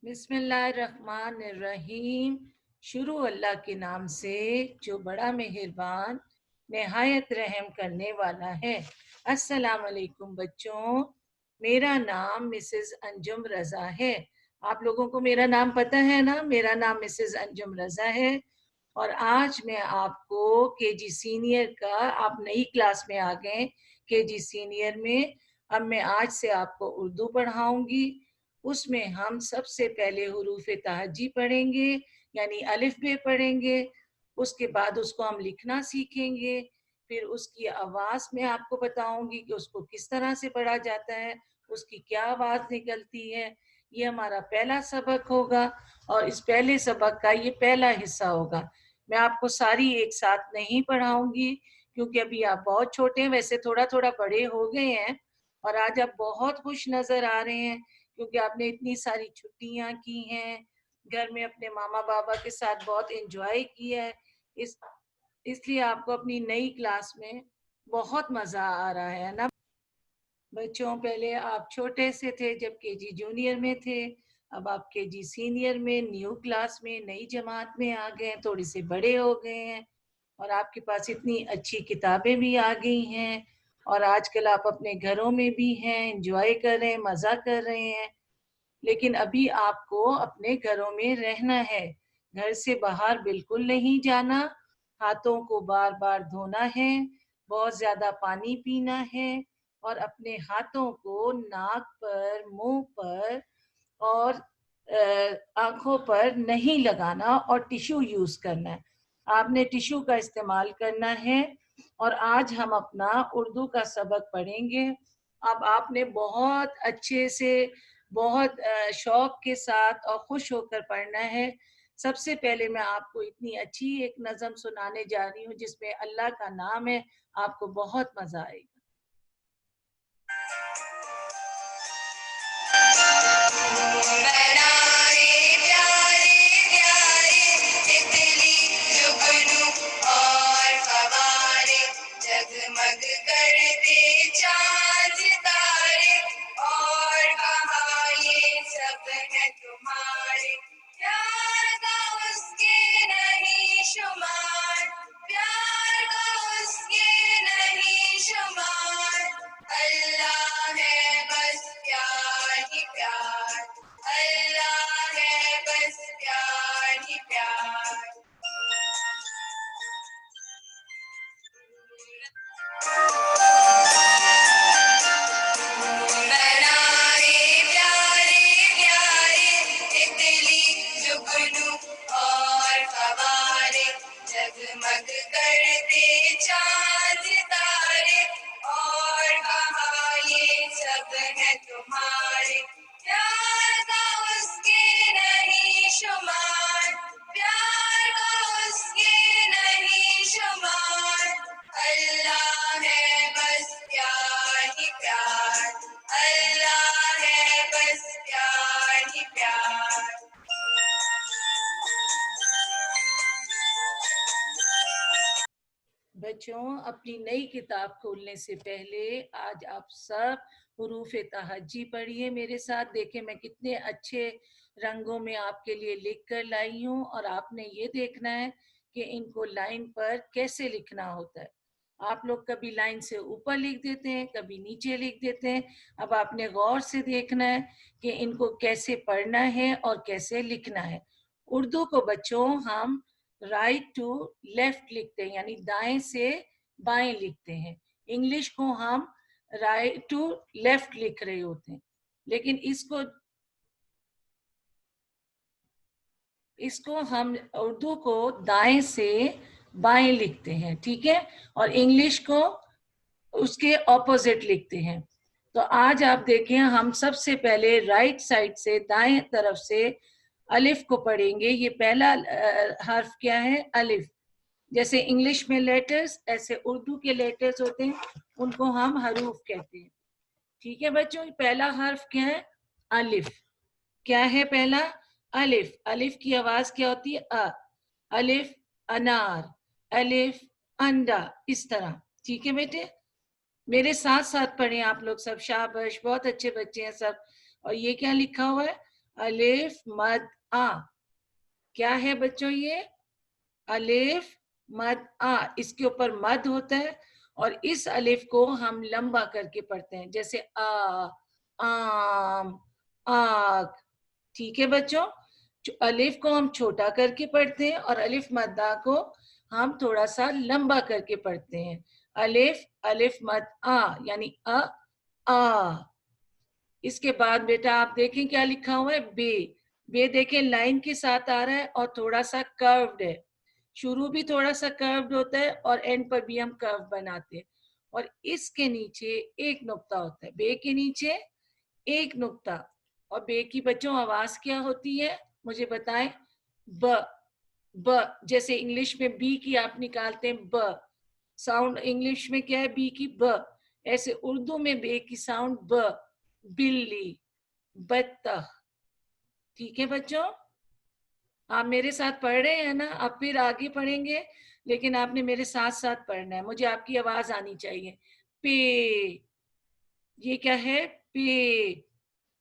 बिस्मिल्लाहिर्रहमानिर्रहीम। शुरू अल्लाह के नाम से जो बड़ा मेहरबान निहायत रहम करने वाला है। अस्सलाम वालेकुम बच्चों, मेरा नाम मिसेस अंजुम रज़ा है। आप लोगों को मेरा नाम पता है ना? मेरा नाम मिसेस अंजुम रज़ा है और आज मैं आपको केजी सीनियर का, आप नई क्लास में आ गए केजी सीनियर में। अब मैं आज से आपको उर्दू पढ़ाऊंगी। उसमें हम सबसे पहले हुरूफ तहज्जी पढ़ेंगे, यानी अलिफ बे पढ़ेंगे। उसके बाद उसको हम लिखना सीखेंगे। फिर उसकी आवाज़ में आपको बताऊंगी कि उसको किस तरह से पढ़ा जाता है, उसकी क्या आवाज़ निकलती है। ये हमारा पहला सबक होगा और इस पहले सबक का ये पहला हिस्सा होगा। मैं आपको सारी एक साथ नहीं पढ़ाऊंगी क्योंकि अभी आप बहुत छोटे हैं, वैसे थोड़ा थोड़ा बड़े हो गए हैं और आज आप बहुत खुश नजर आ रहे हैं क्योंकि आपने इतनी सारी छुट्टियां की हैं, घर में अपने मामा बाबा के साथ बहुत एंजॉय किया है। इस इसलिए आपको अपनी नई क्लास में बहुत मजा आ रहा है ना बच्चों? पहले आप छोटे से थे जब केजी जूनियर में थे, अब आप केजी सीनियर में न्यू क्लास में नई जमात में आ गए हैं, थोड़े से बड़े हो गए हैं और आपके पास इतनी अच्छी किताबें भी आ गई हैं और आजकल आप अपने घरों में भी हैं, एंजॉय कर रहे हैं, मजा कर रहे हैं। लेकिन अभी आपको अपने घरों में रहना है, घर से बाहर बिल्कुल नहीं जाना। हाथों को बार बार धोना है, बहुत ज्यादा पानी पीना है और अपने हाथों को नाक पर, मुंह पर और आंखों पर नहीं लगाना और टिश्यू यूज करना है। आपने टिश्यू का इस्तेमाल करना है। और आज हम अपना उर्दू का सबक पढ़ेंगे। अब आपने बहुत अच्छे से, बहुत शौक के साथ और खुश होकर पढ़ना है। सबसे पहले मैं आपको इतनी अच्छी एक नज़म सुनाने जा रही हूँ जिसमें अल्लाह का नाम है, आपको बहुत मजा आएगा। जगमग करते चांद तारे और कहा ये सब है तुम्हारे। प्यार का उसके नहीं शुमार, प्यार का उसके नहीं शुमार। अल्लाह है बस प्यार ही प्यार, अल्लाह है बस प्यार ही प्यार। बनारे प्यारे प्यारे तितली जुगनू और फवारे, जगमग करते चांद तारे और कहा ये सब है तुम्हारे। प्यार का उसके नहीं शुमार, प्यार का उसके नहीं शुमार। अल्लाह है बस प्यार ही प्यार, अल्लाह है बस प्यार ही प्यार। बच्चों, अपनी नई किताब खोलने से पहले आज आप सब हुरूफ तहज्जी पढ़िए मेरे साथ। देखें मैं कितने अच्छे रंगों में आपके लिए लिख कर लाई हूँ और आपने ये देखना है कि इनको लाइन पर कैसे लिखना होता है। आप लोग कभी लाइन से ऊपर लिख देते हैं, कभी नीचे लिख देते हैं। अब आपने गौर से देखना है कि इनको कैसे पढ़ना है और कैसे लिखना है। उर्दू को बच्चों हम राइट टू लेफ्ट लिखते हैं, यानी दाएं से बाएं लिखते हैं। इंग्लिश को हम राइट टू लेफ्ट लिख रहे होते हैं, लेकिन इसको इसको हम उर्दू को दाएं से बाएं लिखते हैं, ठीक है? और इंग्लिश को उसके ऑपोजिट लिखते हैं। तो आज आप देखें, हम सबसे पहले राइट साइड से, दाएं तरफ से अलिफ को पढ़ेंगे। ये पहला हर्फ क्या है? अलिफ। जैसे इंग्लिश में लेटर्स, ऐसे उर्दू के लेटर्स होते हैं, उनको हम हरूफ कहते हैं। ठीक है बच्चों, पहला हर्फ क्या है? अलिफ। क्या है पहला? अलिफ। अलिफ की आवाज क्या होती है? अ। अलिफ अनार, अलिफ अंडा, इस तरह। ठीक है बेटे, मेरे साथ साथ पढ़े आप लोग सब। शाबाश, बहुत अच्छे बच्चे हैं सब। और ये क्या लिखा हुआ है? अलिफ मद आ, क्या है बच्चों ये? अलिफ मद आ, इसके ऊपर मद होता है और इस अलिफ को हम लंबा करके पढ़ते हैं, जैसे आ, आम, आग। ठीक है बच्चों, अलिफ को हम छोटा करके पढ़ते हैं और अलिफ मद्दा को हम थोड़ा सा लंबा करके पढ़ते हैं। अलिफ, अलिफ मद आ यानी आ। इसके बाद बेटा आप देखें क्या लिखा हुआ है, बे। बे देखें लाइन के साथ आ रहा है और थोड़ा सा कर्व्ड है। शुरू भी थोड़ा सा कर्व्ड होता है और एंड पर भी हम कर्व बनाते हैं। और इसके नीचे एक नुक्ता होता है, बे के नीचे एक नुक्ता। और बे की बच्चों आवाज क्या होती है, मुझे बताएं? ब। ब, जैसे इंग्लिश में बी की आप निकालते हैं ब, साउंड इंग्लिश में क्या है, बी की ब। ऐसे उर्दू में बे की साउंड ब, बिल्ली, बत्तख। ठीक है बच्चों, आप मेरे साथ पढ़ रहे हैं ना? आप फिर आगे पढ़ेंगे, लेकिन आपने मेरे साथ साथ पढ़ना है, मुझे आपकी आवाज आनी चाहिए। पे, ये क्या है? पे।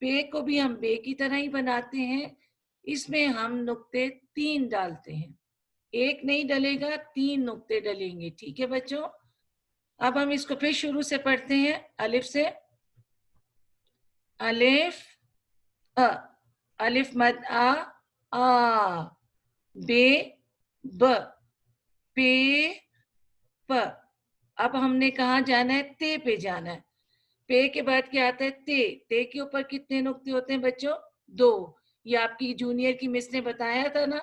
पे को भी हम बे की तरह ही बनाते हैं, इसमें हम नुक्ते 3 डालते हैं, एक नहीं डलेगा, 3 नुक्ते डलेंगे। ठीक है बच्चों, अब हम इसको फिर शुरू से पढ़ते हैं, अलिफ से। अलिफ अ, अलिफ मद आ, बे, ब, पे, प। अब हमने कहा जाना है, ते पे जाना है। पे के बाद क्या आता है? ते। ते के ऊपर कितने नुक्ते होते हैं बच्चों? 2। ये आपकी जूनियर की मिस ने बताया था ना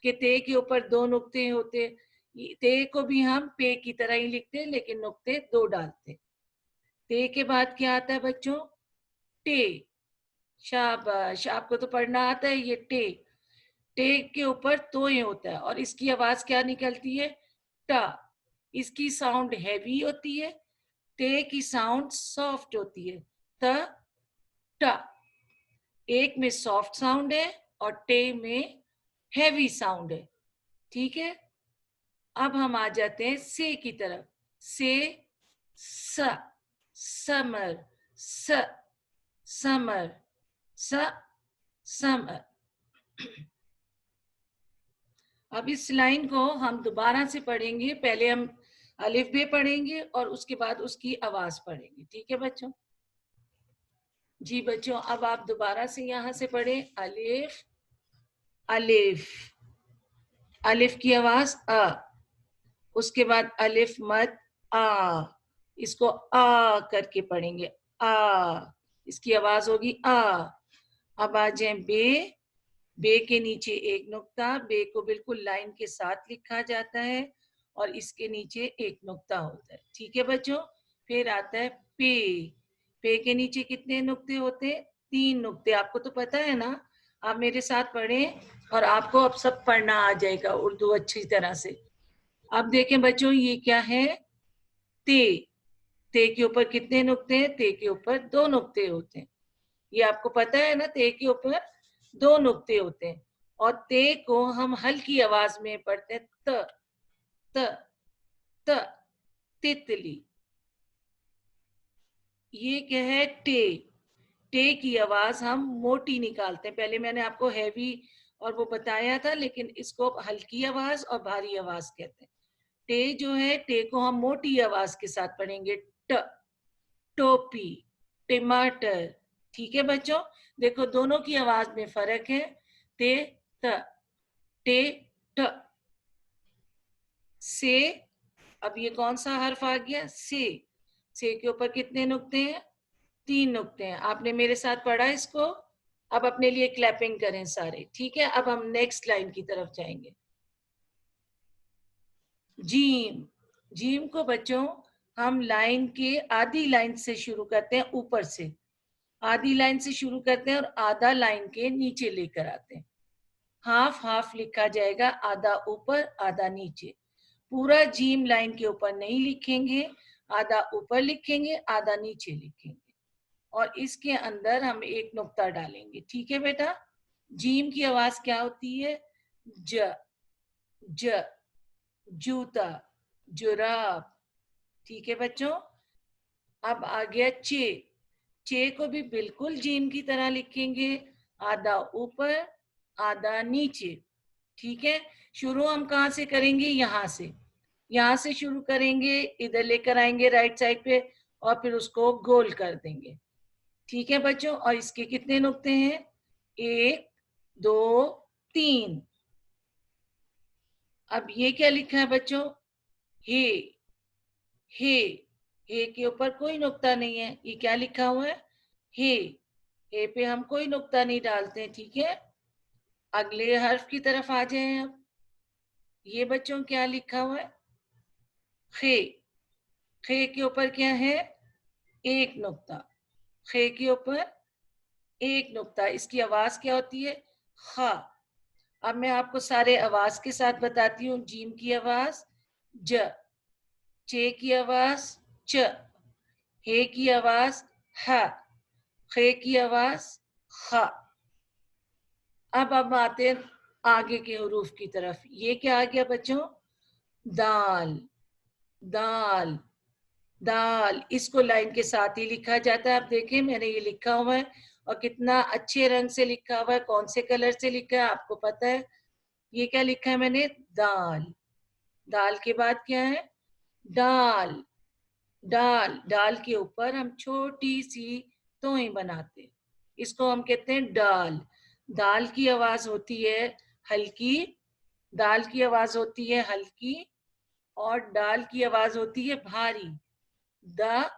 कि ते के ऊपर 2 नुक्ते होते। ते को भी हम पे की तरह ही लिखते हैं, लेकिन नुक्ते 2 डालते। ते के बाद क्या आता है बच्चों? टे। शाबाश, आपको तो पढ़ना आता है ये टे। टे के ऊपर तोय होता है और इसकी आवाज क्या निकलती है? टा। इसकी साउंड हैवी होती है, ते की साउंड सॉफ्ट होती है, त, टा। एक में सॉफ्ट साउंड है और टे में हैवी साउंड है। ठीक है, अब हम आ जाते हैं से की तरफ। से, स, समर, स, समर, स, समर। अब इस लाइन को हम दोबारा से पढ़ेंगे, पहले हम अलिफ बे पढ़ेंगे और उसके बाद उसकी आवाज पढ़ेंगे। ठीक है बच्चों? जी बच्चों, अब आप दोबारा से यहां से पढ़ें, अलिफ, अलिफ, अलिफ की आवाज अ, उसके बाद अलिफ मद आ, इसको आ करके पढ़ेंगे, आ, इसकी आवाज होगी आ। अब आ जाए बे। बे के नीचे एक नुक्ता, बे को बिल्कुल लाइन के साथ लिखा जाता है और इसके नीचे एक नुक्ता होता है। ठीक है बच्चों, फिर आता है पे। पे के नीचे कितने नुक्ते होते हैं? 3 नुक्ते। आपको तो पता है ना, आप मेरे साथ पढ़ें और आपको अब सब पढ़ना आ जाएगा उर्दू अच्छी तरह से। अब देखें बच्चों, ये क्या है? ते। ते के ऊपर कितने नुक्ते हैं? ते के ऊपर 2 नुक्ते होते हैं। ये आपको पता है ना, ते के ऊपर 2 नुक्ते होते हैं। और ते को हम हल्की आवाज में पढ़ते हैं, त, त, त, तितली। ये क्या है? टे। टे की आवाज हम मोटी निकालते हैं, पहले मैंने आपको हैवी और वो बताया था, लेकिन इसको हल्की आवाज और भारी आवाज कहते हैं। टे जो है, टे को हम मोटी आवाज के साथ पढ़ेंगे, ट, टोपी, टमाटर। ठीक है बच्चों, देखो दोनों की आवाज में फर्क है, ते, त, टे, ट, से। अब ये कौन सा हर्फ आ गया? से के ऊपर कितने नुक्ते हैं? 3 नुक्ते हैं। आपने मेरे साथ पढ़ा इसको, अब अपने लिए क्लैपिंग करें सारे। ठीक है, अब हम नेक्स्ट लाइन की तरफ जाएंगे। जीम। जीम को बच्चों हम लाइन के आधी लाइन से शुरू करते हैं, ऊपर से आधी लाइन से शुरू करते हैं और आधा लाइन के नीचे लेकर आते हैं। हाफ हाफ लिखा जाएगा, आधा ऊपर आधा नीचे। पूरा जीम लाइन के ऊपर नहीं लिखेंगे, आधा ऊपर लिखेंगे आधा नीचे लिखेंगे और इसके अंदर हम एक नुक्ता डालेंगे। ठीक है बेटा? जीम की आवाज क्या होती है? ज, ज, जूता, जुराब। ठीक है बच्चों, अब आ गया चे। चे को भी बिल्कुल जीम की तरह लिखेंगे, आधा ऊपर आधा नीचे। ठीक है, शुरू हम कहाँ से करेंगे? यहाँ से। यहाँ से शुरू करेंगे, इधर लेकर आएंगे राइट साइड पे और फिर उसको गोल कर देंगे। ठीक है बच्चों, और इसके कितने नुक्ते हैं? 1 2 3। अब ये क्या लिखा है बच्चों? हे। हे। हे के ऊपर कोई नुक्ता नहीं है, ये क्या लिखा हुआ है? हे। हे पे हम कोई नुक्ता नहीं डालते। ठीक है, अगले हर्फ की तरफ आ जाए। अब ये बच्चों क्या लिखा हुआ है? खे। खे के ऊपर क्या है? एक नुक्ता। खे के ऊपर एक नुक्ता। इसकी आवाज क्या होती है? ख। अब मैं आपको सारे आवाज के साथ बताती हूँ। जीम की आवाज ज, चे की आवाज च, हे की आवाज ह, खे की आवाज ख। अब आते हैं आगे के हरूफ की तरफ। ये क्या आ गया बच्चों? दाल। दाल। दाल। इसको लाइन के साथ ही लिखा जाता है। आप देखें मैंने ये लिखा हुआ है और कितना अच्छे रंग से लिखा हुआ है। कौन से कलर से लिखा है आपको पता है? ये क्या लिखा है मैंने? दाल। दाल के बाद क्या है? डाल। डाल। डाल के ऊपर हम छोटी सी तोई बनाते हैं, इसको हम कहते हैं डाल। दाल की आवाज होती है हल्की। दाल की आवाज होती है हल्की और डाल की आवाज होती है भारी। द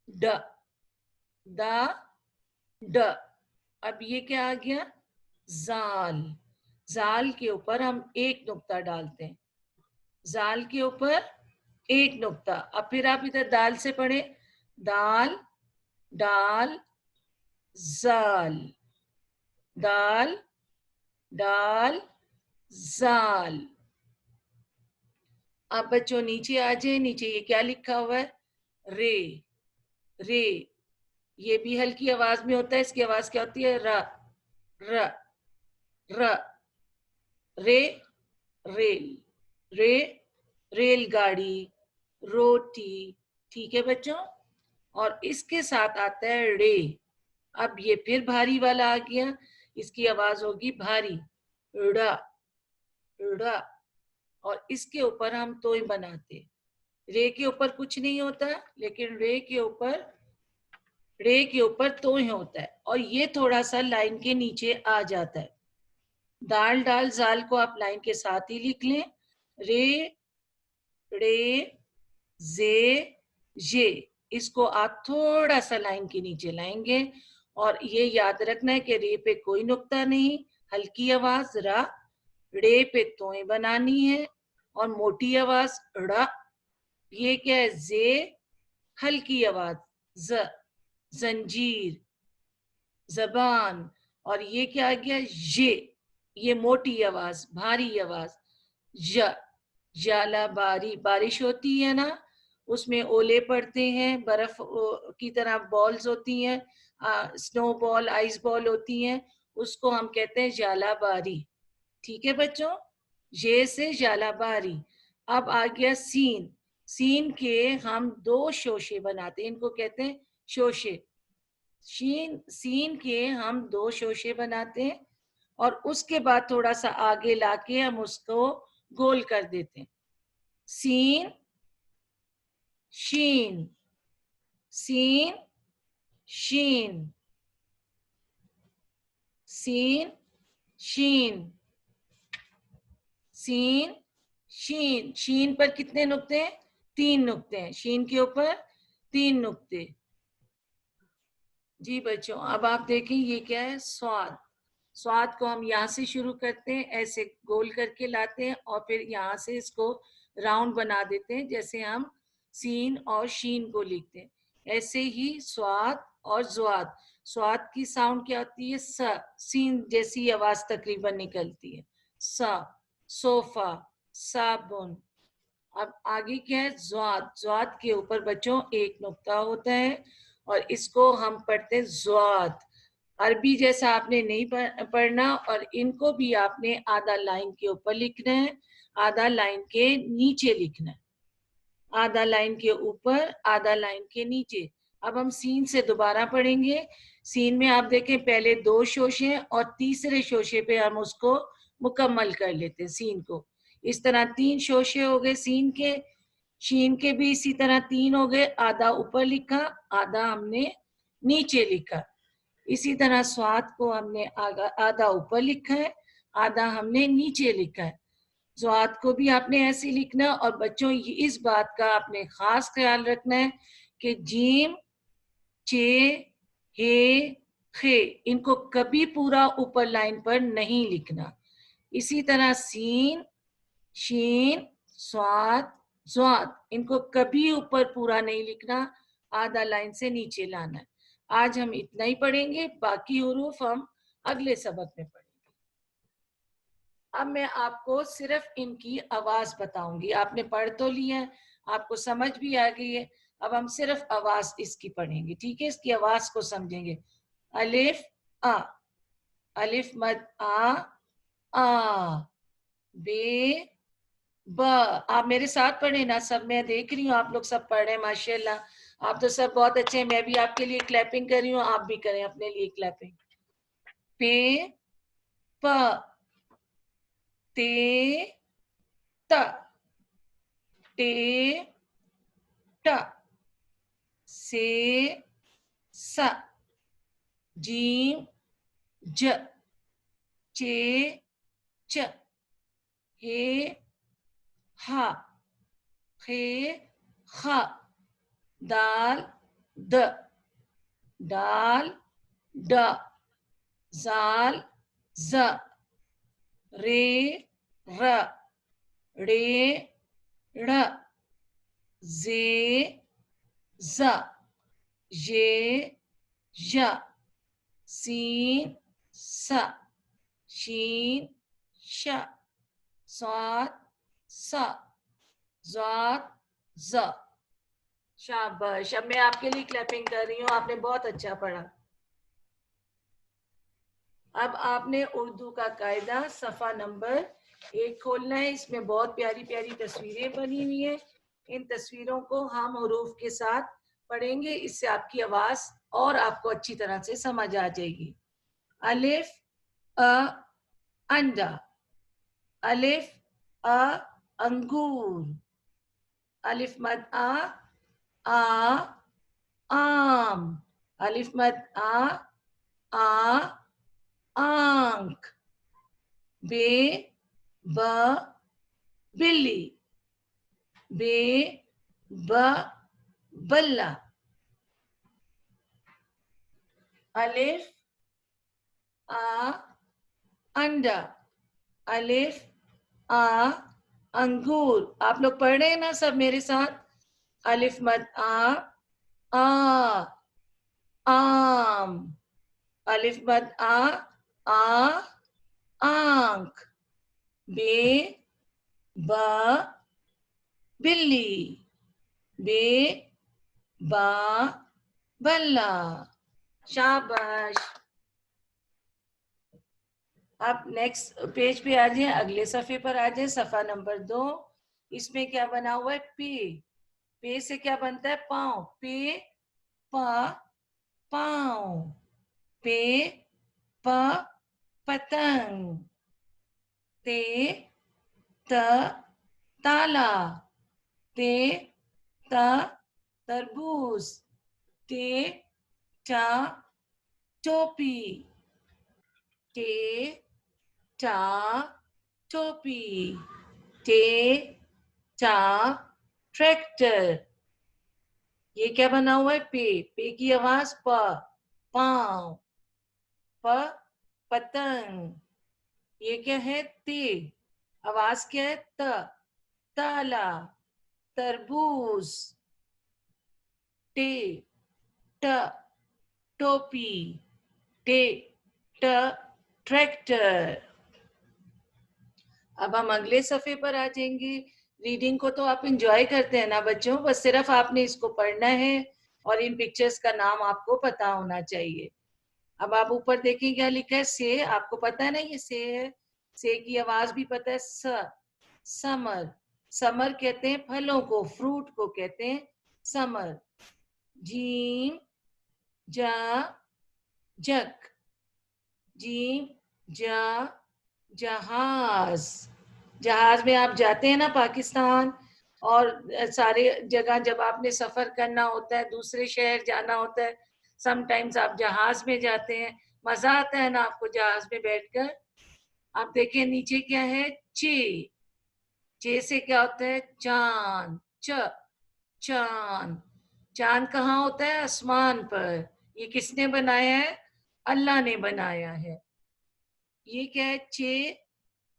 ड द ड। अब ये क्या आ गया? जाल। जाल के ऊपर हम एक नुक्ता डालते हैं। जाल के ऊपर एक नुक्ता। अब फिर आप इधर दाल से पढ़े। दाल डाल जाल। दाल डाल जाल। अब बच्चों नीचे आ जाए। नीचे ये क्या लिखा हुआ है? रे। रे। ये भी हल्की आवाज में होता है। इसकी आवाज क्या होती है? र। र। र। रे। रेल। रे। रेलगाड़ी। रोटी। ठीक है बच्चों, और इसके साथ आता है रे। अब ये फिर भारी वाला आ गया। इसकी आवाज होगी भारी। ड़ा। ड़ा। और इसके ऊपर हम तोय बनाते। रे के ऊपर कुछ नहीं होता, लेकिन रे के ऊपर तोय होता है और ये थोड़ा सा लाइन के नीचे आ जाता है। दाल डाल जाल को आप लाइन के साथ ही लिख लें। रे रे जे ये। इसको आप थोड़ा सा लाइन के नीचे लाएंगे और ये याद रखना है कि रे पे कोई नुक्ता नहीं, हल्की आवाज रा। रे पे तोय बनानी है और मोटी आवाज ड़ा। ये क्या है? जे। हल्की आवाज ज। जंजीर। जबान। और ये क्या आ गया? ये मोटी आवाज भारी आवाज ज। जाला बारी। बारिश होती है ना, उसमें ओले पड़ते हैं, बर्फ की तरह बॉल्स होती हैं, स्नो बॉल आइस बॉल होती हैं, उसको हम कहते हैं जाला बारी। ठीक है बच्चों, ये से जाला बारी। अब आ गया सीन। सीन के हम दो शोशे बनाते हैं, इनको कहते हैं शोशे। सीन के हम दो शोशे बनाते हैं और उसके बाद थोड़ा सा आगे लाके हम उसको गोल कर देते हैं। सीन शीन। सीन शीन। सीन शीन। सीन शीन। शीन पर कितने नुक्ते हैं? 3 नुक्ते हैं। शीन के ऊपर 3 नुक्ते। जी बच्चों, अब आप देखें ये क्या है? स्वाद। स्वाद को हम यहाँ से शुरू करते हैं, ऐसे गोल करके लाते हैं और फिर यहाँ से इसको राउंड बना देते हैं, जैसे हम सीन और शीन को लिखते हैं। ऐसे ही स्वाद और ज्वाद। स्वाद की साउंड क्या होती है? स। सीन जैसी आवाज तकरीबन निकलती है। सा। सोफा। साबुन। अब आगे क्या है? ज्वाद। ज्वाद के ऊपर बच्चों एक नुक्ता होता है और इसको हम पढ़ते हैं ज्वाद। अरबी जैसा आपने नहीं पढ़ना और इनको भी आपने आधा लाइन के ऊपर लिखना है, आधा लाइन के नीचे लिखना है। आधा लाइन के ऊपर आधा लाइन के नीचे। अब हम सीन से दोबारा पढ़ेंगे। सीन में आप देखें पहले 2 शोशे और तीसरे शोशे पे हम उसको मुकम्मल कर लेते हैं सीन को। इस तरह 3 शोशे हो गए सीन के। शीन के भी इसी तरह 3 हो गए, आधा ऊपर लिखा, आधा हमने नीचे लिखा। इसी तरह स्वाद को हमने आधा ऊपर लिखा है, आधा हमने नीचे लिखा है। स्वाद को भी आपने ऐसे लिखना। और बच्चों इस बात का आपने खास ख्याल रखना है कि जीम, चे, हे, खे इनको कभी पूरा ऊपर लाइन पर नहीं लिखना। इसी तरह सीन, शीन, स्वाद, स्वाद इनको कभी ऊपर पूरा नहीं लिखना, आधा लाइन से नीचे लाना है। आज हम इतना ही पढ़ेंगे, बाकी हुरूफ हम अगले सबक में पढ़ेंगे। अब मैं आपको सिर्फ इनकी आवाज बताऊंगी। आपने पढ़ तो लिया है, आपको समझ भी आ गई है। अब हम सिर्फ आवाज इसकी पढ़ेंगे, ठीक है? इसकी आवाज को समझेंगे। अलिफ आ, अलिफ मद आ, बे ब। आप मेरे साथ पढ़े ना सब, मैं देख रही हूँ आप लोग सब पढ़ रहे हैं माशाल्लाह। आप तो सब बहुत अच्छे हैं। मैं भी आपके लिए क्लैपिंग कर रही हूँ, आप भी करें अपने लिए क्लैपिंग। पे प, ते त, टे ट, से स, जीम ज, चे च, हे हा, खे खा, दाल द, दाल ड, जाल ज, रे र, रे ड़, जे ज, ये य, सीन स, शीन श, स्वाद स, ज़ात ज। शाबाश। अब मैं आपके लिए क्लैपिंग कर रही हूँ, आपने बहुत अच्छा पढ़ा। अब आपने उर्दू का कायदा सफ़ा नंबर 1 खोलना है। इसमें बहुत प्यारी प्यारी तस्वीरें बनी हुई हैं। इन तस्वीरों को हम हरूफ के साथ पढ़ेंगे, इससे आपकी आवाज और आपको अच्छी तरह से समझ आ जाएगी। अलिफ अ अंडा, अलिफ अ अंगूर, अलिफ मद आ आम, अलिफ मद आ आंख, बे ब बिल्ली, बे ब बल्ला, अलिफ आ अंडा, अलिफ आ अंगूर। आप लोग पढ़ रहे हैं ना सब मेरे साथ? अलिफ मद आ आम, अलिफ मद आ आंख, बे ब बिल्ली, बे बा बल्ला। शाबाश। आप नेक्स्ट पेज पे आ जाए, अगले सफे पर आ जाए, सफा नंबर 2। इसमें क्या बना हुआ है? पे। पे से क्या बनता है? पाँव। पे प पाँव, पे प पतंग, ते त ताला, ते त तरबूज, ते टा टोपी, ते टा टोपी, ते टा ट्रैक्टर। ये क्या बना हुआ है? पे। पे की आवाज प, पाँव, प पतंग। ये क्या है? ते। आवाज क्या है? त, ताला, तरबूज, टे ट टोपी, टे ट ट्रैक्टर। अब हम अगले सफे पर आ जाएंगे। रीडिंग को तो आप इंजॉय करते हैं ना बच्चों? बस सिर्फ आपने इसको पढ़ना है और इन पिक्चर्स का नाम आपको पता होना चाहिए। अब आप ऊपर देखिए क्या लिखा है? से। आपको पता है ना ये से है? से की आवाज भी पता है? स, समर। समर कहते हैं फलों को, फ्रूट को कहते हैं समर। जीम जा जग, जीम जा जहाज। जहाज में आप जाते हैं ना पाकिस्तान और सारे जगह जब आपने सफर करना होता है, दूसरे शहर जाना होता है, समटाइम्स आप जहाज में जाते हैं, मजा आता है ना आपको जहाज में बैठकर। आप देखें नीचे क्या है, चे, चे से क्या होता है, चांद, च, चांद। चांद कहाँ होता है, आसमान पर। ये किसने बनाया है, अल्लाह ने बनाया है। ये क्या है, चे,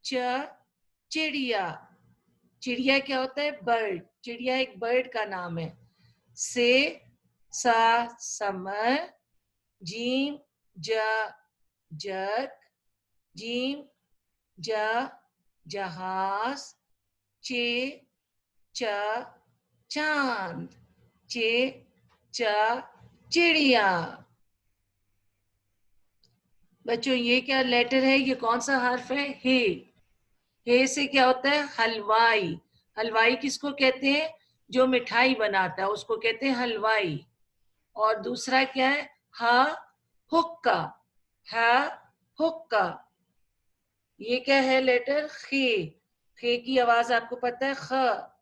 च, चिड़िया। चिड़िया क्या होता है, बर्ड। चिड़िया एक बर्ड का नाम है। से, सा, समर, जीम, ज, जग, जीम, ज, जहाज, चे, च, चांद, चे, च, चिड़िया। बच्चों ये क्या लेटर है, ये कौन सा हर्फ है, हे। हे से क्या होता है, हलवाई। हलवाई किसको कहते हैं, जो मिठाई बनाता है उसको कहते हैं हलवाई। और दूसरा क्या है, हा, हुक्का, हा, हुक्का। ये क्या है लेटर, खे। खे की आवाज आपको पता है, ख।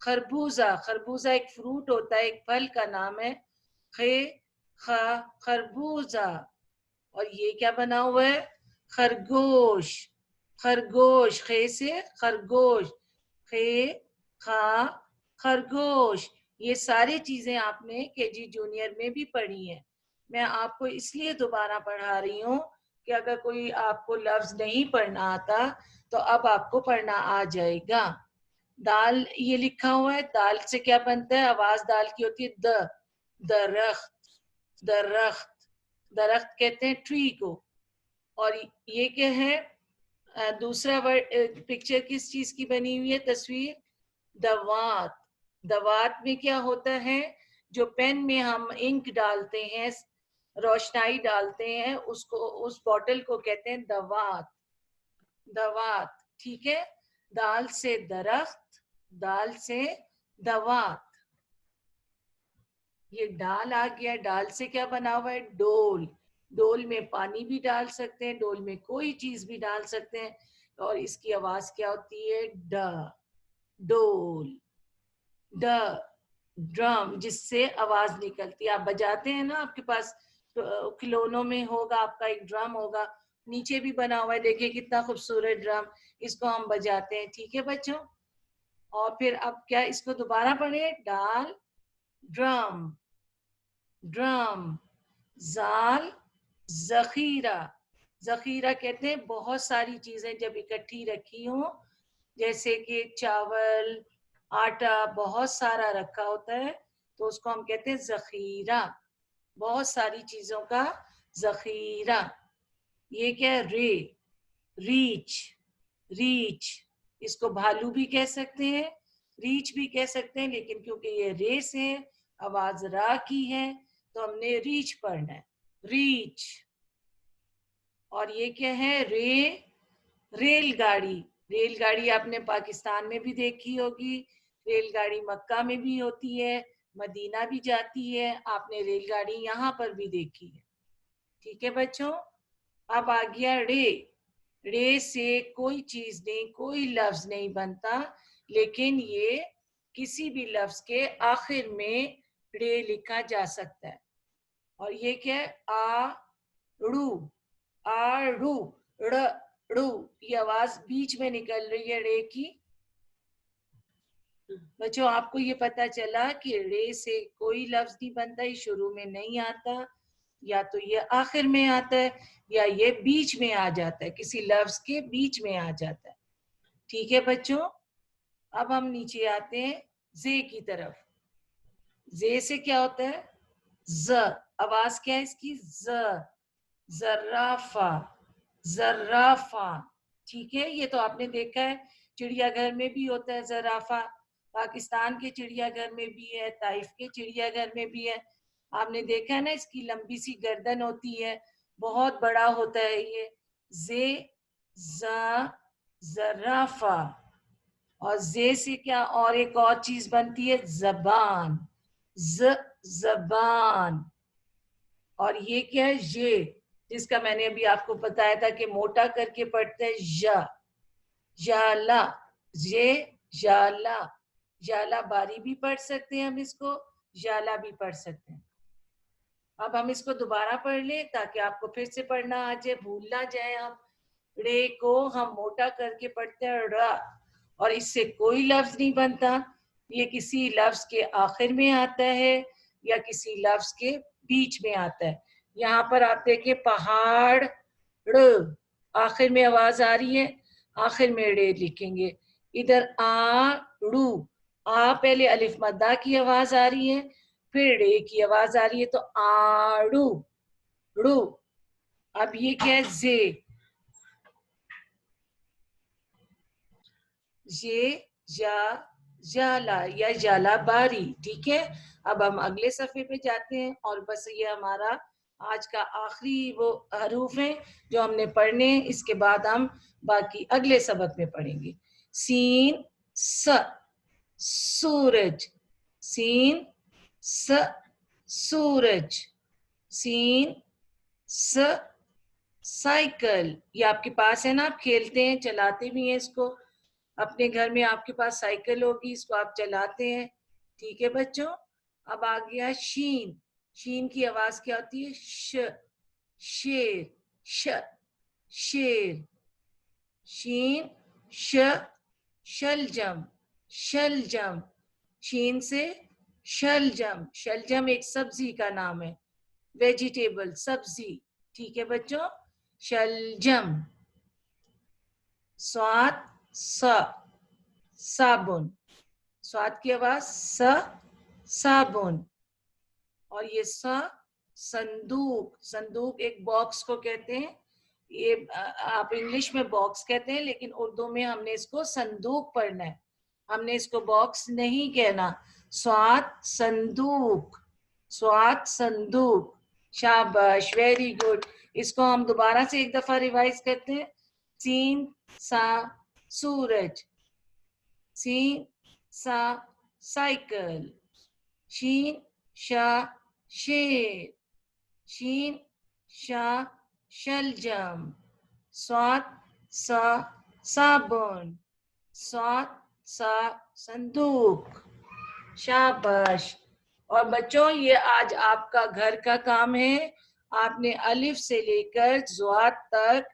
खरबूजा, खरबूजा एक फ्रूट होता है, एक फल का नाम है। खे, ख, खरबूजा। और ये क्या बना हुआ है, खरगोश। खरगोश, खे से खरगोश, खे, खा, खरगोश। ये सारी चीजें आपने केजी जूनियर में भी पढ़ी हैं। मैं आपको इसलिए दोबारा पढ़ा रही हूँ कि अगर कोई आपको लफ्ज नहीं पढ़ना आता तो अब आपको पढ़ना आ जाएगा। दाल ये लिखा हुआ है, दाल से क्या बनता है, आवाज दाल की होती है द, दरख्त, दरख्त। दरख्त कहते हैं ट्री को। और ये क्या है, दूसरा वर्ड, पिक्चर किस चीज की बनी हुई है, तस्वीर, दवात। दवात में क्या होता है, जो पेन में हम इंक डालते हैं, रोशनाई डालते हैं, उसको, उस बॉटल को कहते हैं दवात, दवात। ठीक है, दाल से दरख्त, दाल से दवात। ये डाल आ गया, डाल से क्या बना हुआ है, डोल। डोल में पानी भी डाल सकते हैं, डोल में कोई चीज भी डाल सकते हैं। और इसकी आवाज क्या होती है, ड, डोल। ड, ड्रम, जिससे आवाज निकलती है। आप बजाते हैं ना, आपके पास खिलौनों में होगा, आपका एक ड्रम होगा, नीचे भी बना हुआ है, देखिए कितना खूबसूरत ड्रम। इसको हम बजाते हैं। ठीक है बच्चों। और फिर अब क्या, इसको दोबारा पढ़े, डाल, ड्रम, ड्रम, जाल, जखीरा। जखीरा कहते हैं बहुत सारी चीजें जब इकट्ठी रखी हो, जैसे कि चावल, आटा बहुत सारा रखा होता है, तो उसको हम कहते हैं जखीरा। बहुत सारी चीजों का जखीरा। ये क्या है, रे, रीच, रीच। इसको भालू भी कह सकते हैं, रीच भी कह सकते हैं, लेकिन क्योंकि ये रे से आवाज रा की है तो हमने रीच पढ़ना है, रीच। और ये क्या है, रे, रेलगाड़ी। रेलगाड़ी आपने पाकिस्तान में भी देखी होगी, रेलगाड़ी मक्का में भी होती है, मदीना भी जाती है, आपने रेलगाड़ी यहाँ पर भी देखी है। ठीक है बच्चों। अब आ गया रे। रे से कोई चीज नहीं, कोई लफ्ज नहीं बनता, लेकिन ये किसी भी लफ्ज के आखिर में रे लिखा जा सकता है। और ये क्या है, आ, रू, आड़ू, ड़, ड़ू। ये आवाज बीच में निकल रही है रे की। बच्चों आपको ये पता चला कि रे से कोई लफ्ज नहीं बनता, ये शुरू में नहीं आता, या तो ये आखिर में आता है, या ये बीच में आ जाता है, किसी लफ्ज के बीच में आ जाता है। ठीक है बच्चों। अब हम नीचे आते हैं जे की तरफ। जे से क्या होता है, ज। आवाज क्या है इसकी, ज, जर्राफा, जर्राफा। ठीक है, ये तो आपने देखा है, चिड़ियाघर में भी होता है जराफा, पाकिस्तान के चिड़ियाघर में भी है, ताइफ के चिड़ियाघर में भी है। आपने देखा है ना, इसकी लंबी सी गर्दन होती है, बहुत बड़ा होता है ये। जे, जा, जराफा। और जे से क्या और एक और चीज बनती है, जबान। जबान। और ये क्या है? ये, जिसका मैंने अभी आपको बताया था कि मोटा करके पढ़ते हैं या, जाला, ये जाला, जाला बारी भी पढ़ सकते हैं हम इसको, जाला भी पढ़ सकते हैं। अब हम इसको दोबारा पढ़ लें ताकि आपको फिर से पढ़ना आ जाए, भूल ना जाए आप। रे को हम मोटा करके पढ़ते हैं रा, और इससे कोई लफ्ज नहीं बनता। ये किसी लफ्ज के आखिर में आता है या किसी लफ्ज के बीच में आता है। यहाँ पर आप देखें पहाड़, ड़, आखिर में आवाज आ रही है, आखिर में रे लिखेंगे। इधर आ ड़ू, आ पहले अलिफ मद्दा की आवाज आ रही है, फिर रे की आवाज आ रही है, तो आड़ू, ड़ू। अब ये क्या है? जे, ये जा, जाला या जाला बारी। ठीक है, अब हम अगले सफे पे जाते हैं और बस ये हमारा आज का आखिरी वो हरूफ है जो हमने पढ़ने हैं। इसके बाद हम बाकी अगले सबक में पढ़ेंगे। सीन स, सूरज, सीन स, सूरज, सीन स, साइकिल। ये आपके पास है ना, आप खेलते हैं, चलाते भी हैं इसको। अपने घर में आपके पास साइकिल होगी, इसको आप चलाते हैं। ठीक है बच्चों। अब आ गया शीन। शीन की आवाज क्या होती है? श, शेर, श, शेर। शीन श, शलजम, शलजम। शीन से शलजम, शलजम एक सब्जी का नाम है, वेजिटेबल, सब्जी। ठीक है बच्चों, शलजम। स्वाद स, साबुन, स्वाद की आवाज स, साबुन। और ये स, संदूक, संदूक एक बॉक्स को कहते हैं। ये आप इंग्लिश में बॉक्स कहते हैं, लेकिन उर्दू में हमने इसको संदूक पढ़ना है, हमने इसको बॉक्स नहीं कहना। स्वाद संदूक, स्वाद संदूक। शाबाश, वेरी गुड। इसको हम दोबारा से एक दफा रिवाइज करते हैं। सीन सा, सूरज, सीन सा, साइकिल, शीन शा, शेर, शीन शा, शलजम, स्वाद सा, साबुन, स्वाद सा, संदूक। शाबाश। और बच्चों ये आज आपका घर का काम है। आपने अलिफ से लेकर ज़ुआद तक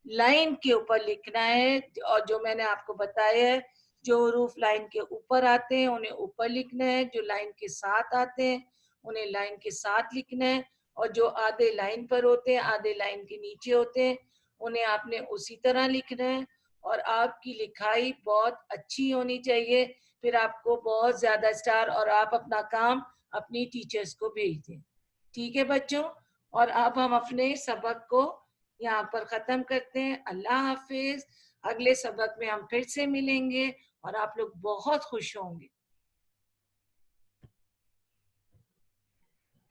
लाइन के ऊपर लिखना है। और जो मैंने आपको बताया है, जो हरूफ लाइन के ऊपर आते हैं उन्हें ऊपर लिखना है, जो लाइन के साथ आते हैं उन्हें लाइन के साथ लिखना है, और जो आधे लाइन पर होते हैं, आधे लाइन के नीचे होते हैं, उन्हें आपने उसी तरह लिखना है। और आपकी लिखाई बहुत अच्छी होनी चाहिए, फिर आपको बहुत ज्यादा स्टार, और आप अपना काम अपनी टीचर्स को भेज दें। ठीक है बच्चों। और अब हम अपने सबक को यहाँ पर खत्म करते हैं। अल्लाह हाफिज। अगले सबक में हम फिर से मिलेंगे और आप लोग बहुत खुश होंगे।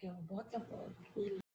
क्या बहुत